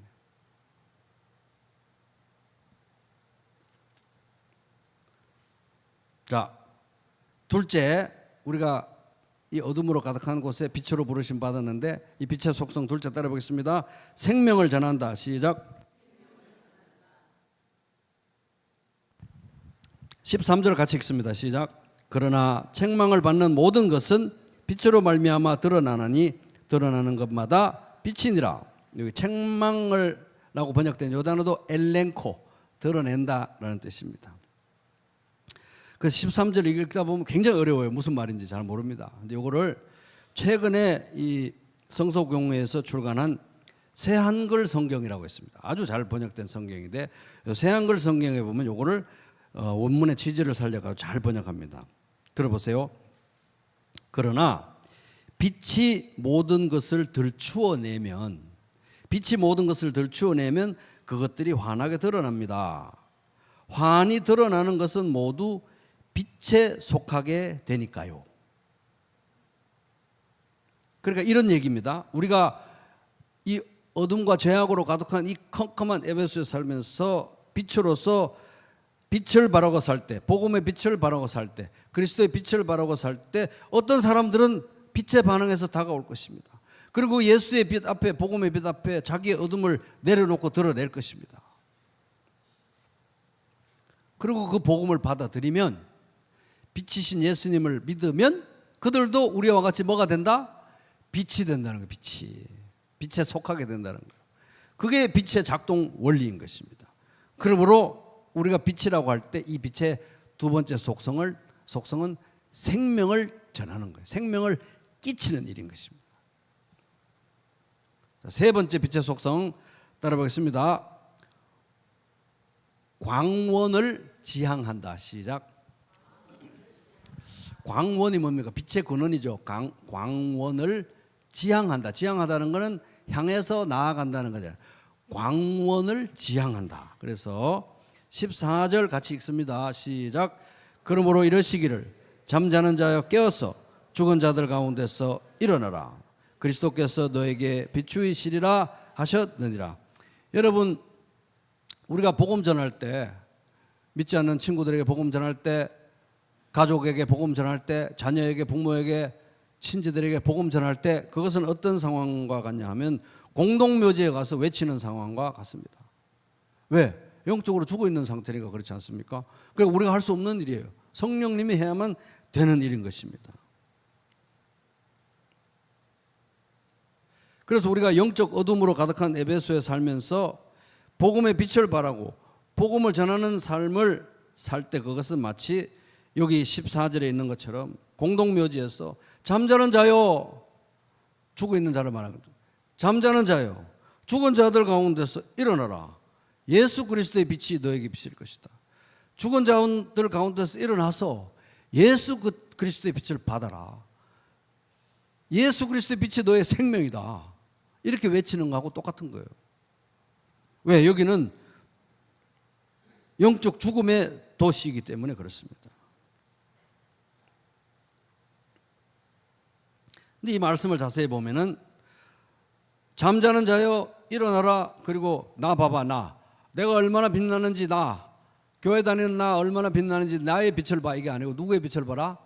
자, 둘째, 우리가 이 어둠으로 가득한 곳에 빛으로 부르심 받았는데 이 빛의 속성 둘째 따라 보겠습니다. 생명을 전한다. 시작. 13절 같이 읽습니다. 시작. 그러나 책망을 받는 모든 것은 빛으로 말미암아 드러나나니 드러나는 것마다 빛이니라. 여기 책망을 라고 번역된 요 단어도 엘렌코, 드러낸다라는 뜻입니다. 그 13절 읽다 보면 굉장히 어려워요. 무슨 말인지 잘 모릅니다. 근데 요거를 최근에 이 성서공회에서 출간한 새 한글 성경이라고 있습니다. 아주 잘 번역된 성경인데 새 한글 성경에 보면 요거를 원문의 취지를 살려가지고 잘 번역합니다. 들어보세요. 그러나 빛이 모든 것을 들추어내면, 빛이 모든 것을 들추어내면 그것들이 환하게 드러납니다. 환히 드러나는 것은 모두 빛에 속하게 되니까요. 그러니까 이런 얘기입니다. 우리가 이 어둠과 죄악으로 가득한 이 컴컴한 에베소에 살면서 빛으로서 빛을 바라고 살 때, 복음의 빛을 바라고 살 때, 그리스도의 빛을 바라고 살 때 어떤 사람들은 빛에 반응해서 다가올 것입니다. 그리고 예수의 빛 앞에, 복음의 빛 앞에 자기의 어둠을 내려놓고 드러낼 것입니다. 그리고 그 복음을 받아들이면, 빛이신 예수님을 믿으면 그들도 우리와 같이 뭐가 된다? 빛이 된다는 거예요. 빛이. 빛에 속하게 된다는 거예요. 그게 빛의 작동 원리인 것입니다. 그러므로 우리가 빛이라고 할 때 이 빛의 두 번째 속성은 생명을 전하는 거예요. 생명을 끼치는 일인 것입니다. 자, 세 번째 빛의 속성 따라 보겠습니다. 광원을 지향한다. 시작. 광원이 뭡니까? 빛의 근원이죠. 광원을 지향한다. 지향하다는 것은 향해서 나아간다는 거잖아요. 광원을 지향한다. 그래서 14절 같이 읽습니다. 시작. 그러므로 이러시기를 잠자는 자여 깨어서 죽은 자들 가운데서 일어나라. 그리스도께서 너에게 비추이시리라 하셨느니라. 여러분, 우리가 복음 전할 때, 믿지 않는 친구들에게 복음 전할 때, 가족에게 복음 전할 때, 자녀에게, 부모에게, 친지들에게 복음 전할 때 그것은 어떤 상황과 같냐 하면 공동묘지에 가서 외치는 상황과 같습니다. 왜? 영적으로 죽어 있는 상태니까 그렇지 않습니까? 그러니까 우리가 할 수 없는 일이에요. 성령님이 해야만 되는 일인 것입니다. 그래서 우리가 영적 어둠으로 가득한 에베소에 살면서 복음의 빛을 발하고 복음을 전하는 삶을 살 때 그것은 마치 여기 14절에 있는 것처럼 공동묘지에서 잠자는 자요, 죽어 있는 자를 말하는 거죠. 잠자는 자요, 죽은 자들 가운데서 일어나라. 예수 그리스도의 빛이 너에게 비칠 것이다. 죽은 자들 가운데서 일어나서 예수 그리스도의 빛을 받아라. 예수 그리스도의 빛이 너의 생명이다. 이렇게 외치는 거하고 똑같은 거예요. 왜? 여기는 영적 죽음의 도시이기 때문에 그렇습니다. 근데 이 말씀을 자세히 보면은 잠자는 자여 일어나라. 그리고 나 봐봐, 나. 내가 얼마나 빛나는지 나. 교회 다니는 나 얼마나 빛나는지 나의 빛을 봐, 이게 아니고 누구의 빛을 보라?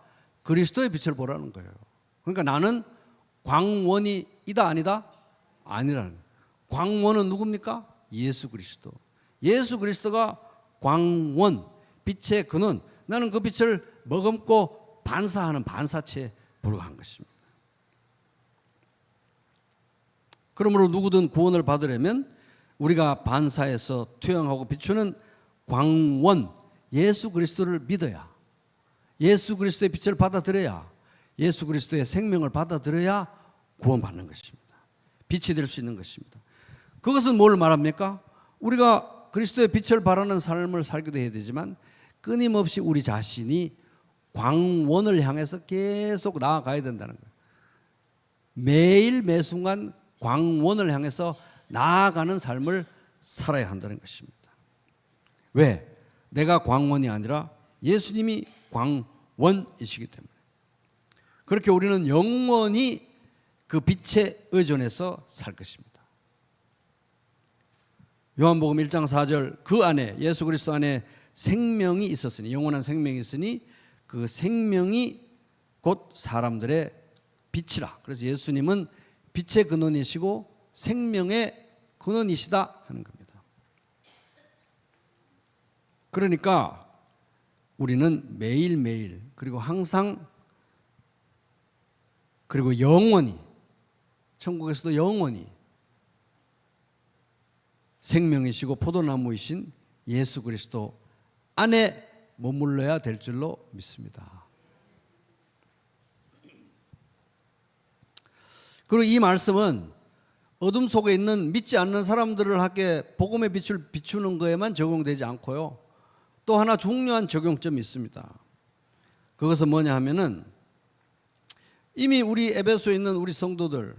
그리스도의 빛을 보라는 거예요. 그러니까 나는 광원이다 아니다? 아니라는 거예요. 광원은 누굽니까? 예수 그리스도. 예수 그리스도가 광원, 빛의 근원. 나는 그 빛을 머금고 반사하는 반사체에 불과한 것입니다. 그러므로 누구든 구원을 받으려면 우리가 반사해서 투영하고 비추는 광원, 예수 그리스도를 믿어야, 예수 그리스도의 빛을 받아들여야, 예수 그리스도의 생명을 받아들여야 구원받는 것입니다. 빛이 될 수 있는 것입니다. 그것은 뭘 말합니까? 우리가 그리스도의 빛을 바라는 삶을 살기도 해야 되지만 끊임없이 우리 자신이 광원을 향해서 계속 나아가야 된다는 거예요. 매일 매순간 광원을 향해서 나아가는 삶을 살아야 한다는 것입니다. 왜? 내가 광원이 아니라 예수님이 광원이시기 때문에. 그렇게 우리는 영원히 그 빛에 의존해서 살 것입니다. 요한복음 1장 4절, 그 안에 예수 그리스도 안에 생명이 있었으니, 영원한 생명이 있으니 그 생명이 곧 사람들의 빛이라. 그래서 예수님은 빛의 근원이시고 생명의 근원이시다 하는 겁니다. 그러니까 우리는 매일매일 그리고 항상 그리고 영원히, 천국에서도 영원히 생명이시고 포도나무이신 예수 그리스도 안에 머물러야 될 줄로 믿습니다. 그리고 이 말씀은 어둠 속에 있는 믿지 않는 사람들을 하게 복음의 빛을 비추는 거에만 적용되지 않고요. 또 하나 중요한 적용점이 있습니다. 그것은 뭐냐 하면은 이미 우리 에베소에 있는 우리 성도들,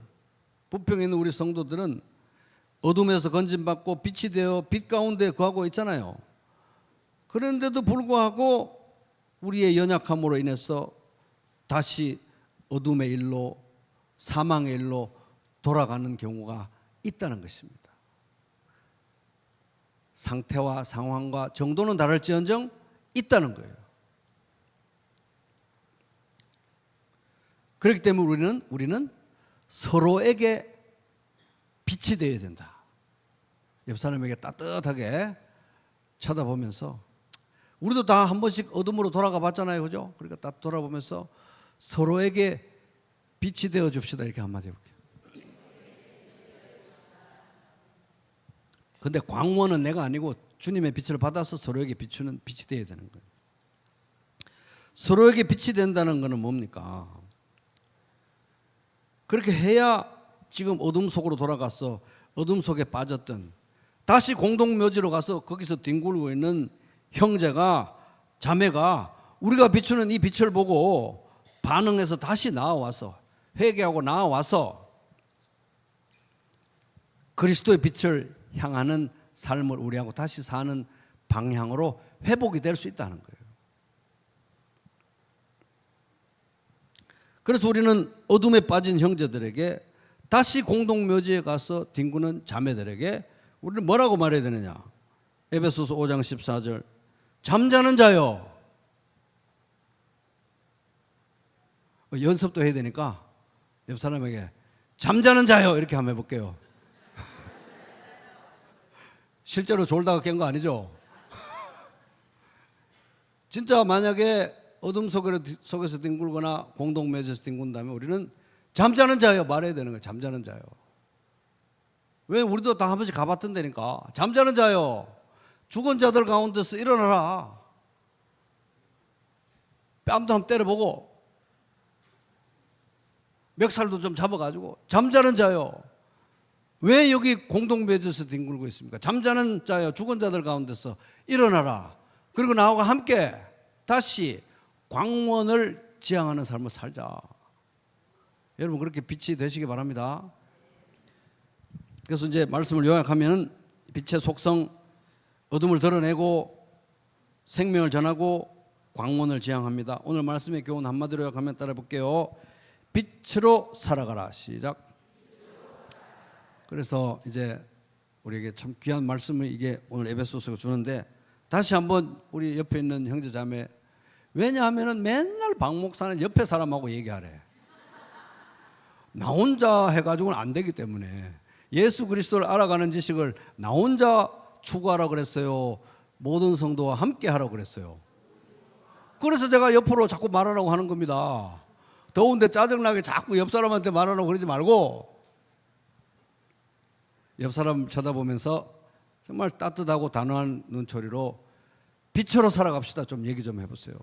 부평에 있는 우리 성도들은 어둠에서 건진받고 빛이 되어 빛 가운데 거하고 있잖아요. 그런데도 불구하고 우리의 연약함으로 인해서 다시 어둠의 일로, 사망의 일로 돌아가는 경우가 있다는 것입니다. 상태와 상황과 정도는 다를지언정 있다는 거예요. 그렇기 때문에 우리는 서로에게 빛이 되어야 된다. 옆 사람에게 따뜻하게 쳐다보면서, 우리도 다 한 번씩 어둠으로 돌아가 봤잖아요, 그죠? 그러니까 딱 돌아보면서 서로에게 빛이 되어 줍시다. 이렇게 한마디 해볼게요. 근데 광원은 내가 아니고 주님의 빛을 받아서 서로에게 비추는 빛이 되어야 되는 거예요. 서로에게 빛이 된다는 것은 뭡니까? 그렇게 해야 지금 어둠 속으로 돌아가서 어둠 속에 빠졌던, 다시 공동묘지로 가서 거기서 뒹굴고 있는 형제가, 자매가 우리가 비추는 이 빛을 보고 반응해서 다시 나와서, 회개하고 나와서 그리스도의 빛을 향하는 삶을 우리하고 다시 사는 방향으로 회복이 될 수 있다는 거예요. 그래서 우리는 어둠에 빠진 형제들에게, 다시 공동묘지에 가서 뒹구는 자매들에게 우리는 뭐라고 말해야 되느냐? 에베소서 5장 14절, 잠자는 자요. 연습도 해야 되니까 옆 사람에게 잠자는 자요 이렇게 한번 해볼게요. 실제로 졸다가 깬 거 아니죠? 진짜 만약에 어둠 속에서 뒹굴거나 공동묘지에서 뒹군다면 우리는 잠자는 자요 말해야 되는 거예요. 잠자는 자요. 왜? 우리도 다 한 번씩 가봤던 데니까. 잠자는 자요, 죽은 자들 가운데서 일어나라. 뺨도 한번 때려보고 멱살도 좀 잡아가지고, 잠자는 자요, 왜 여기 공동묘지에서 뒹굴고 있습니까? 잠자는 자요, 죽은 자들 가운데서 일어나라. 그리고 나하고 함께 다시 광원을 지향하는 삶을 살자. 여러분 그렇게 빛이 되시기 바랍니다. 그래서 이제 말씀을 요약하면 빛의 속성, 어둠을 드러내고 생명을 전하고 광원을 지향합니다. 오늘 말씀의 교훈 한마디로 요약하면 따라 볼게요. 빛으로 살아가라. 시작. 그래서 이제 우리에게 참 귀한 말씀을 이게 오늘 에베소서가 주는데, 다시 한번 우리 옆에 있는 형제자매, 왜냐하면 맨날 박 목사는 옆에 사람하고 얘기하래. 나 혼자 해가지고는 안 되기 때문에 예수 그리스도를 알아가는 지식을 나 혼자 추구하라고 그랬어요? 모든 성도와 함께 하라고 그랬어요? 그래서 제가 옆으로 자꾸 말하라고 하는 겁니다. 더운데 짜증나게 자꾸 옆 사람한테 말하라고 그러지 말고 옆 사람 쳐다보면서 정말 따뜻하고 단호한 눈초리로 빛으로 살아갑시다. 좀 얘기 좀 해보세요.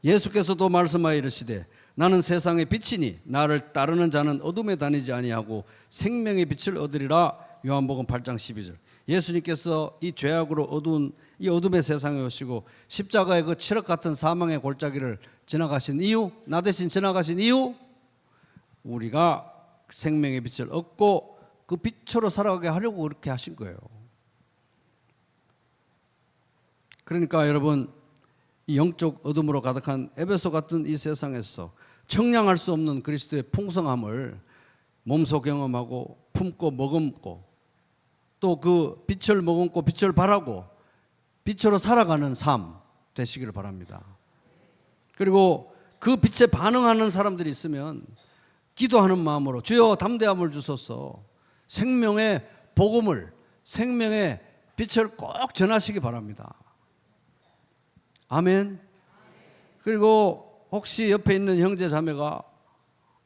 예수께서도 말씀하여 이르시되 나는 세상의 빛이니 나를 따르는 자는 어둠에 다니지 아니하고 생명의 빛을 얻으리라. 요한복음 8장 12절. 예수님께서 이 죄악으로 어두운 이 어둠의 세상에 오시고 십자가의 그 칠흑 같은 사망의 골짜기를 지나가신 이유, 나 대신 지나가신 이유, 우리가 생명의 빛을 얻고 그 빛으로 살아가게 하려고 그렇게 하신 거예요. 그러니까 여러분, 이 영적 어둠으로 가득한 에베소 같은 이 세상에서 청량할 수 없는 그리스도의 풍성함을 몸소 경험하고 품고 머금고 또 그 빛을 머금고 빛을 발하고 빛으로 살아가는 삶 되시기를 바랍니다. 그리고 그 빛에 반응하는 사람들이 있으면 기도하는 마음으로 주여 담대함을 주소서, 생명의 복음을, 생명의 빛을 꼭 전하시기 바랍니다. 아멘. 그리고 혹시 옆에 있는 형제 자매가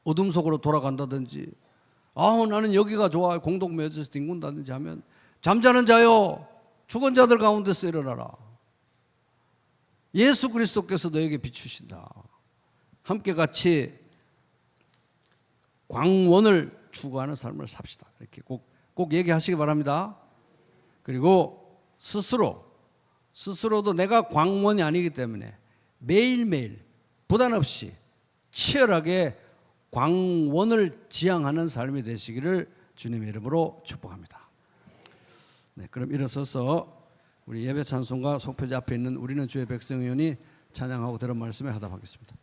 어둠 속으로 돌아간다든지, 나는 여기가 좋아, 공동묘지에서 뒹군다든지 하면, 잠자는 자요 죽은 자들 가운데서 일어나라. 예수 그리스도께서 너에게 비추신다. 함께 같이 광원을 추구하는 삶을 삽시다. 이렇게 꼭 얘기하시기 바랍니다. 그리고 스스로도 내가 광원이 아니기 때문에 매일매일 부단 없이 치열하게 광원을 지향하는 삶이 되시기를 주님의 이름으로 축복합니다. 네, 그럼 일어서서 우리 예배 찬송가 속표지 앞에 있는 우리는 주의 백성이오니 찬양하고 들은 말씀에 하답하겠습니다.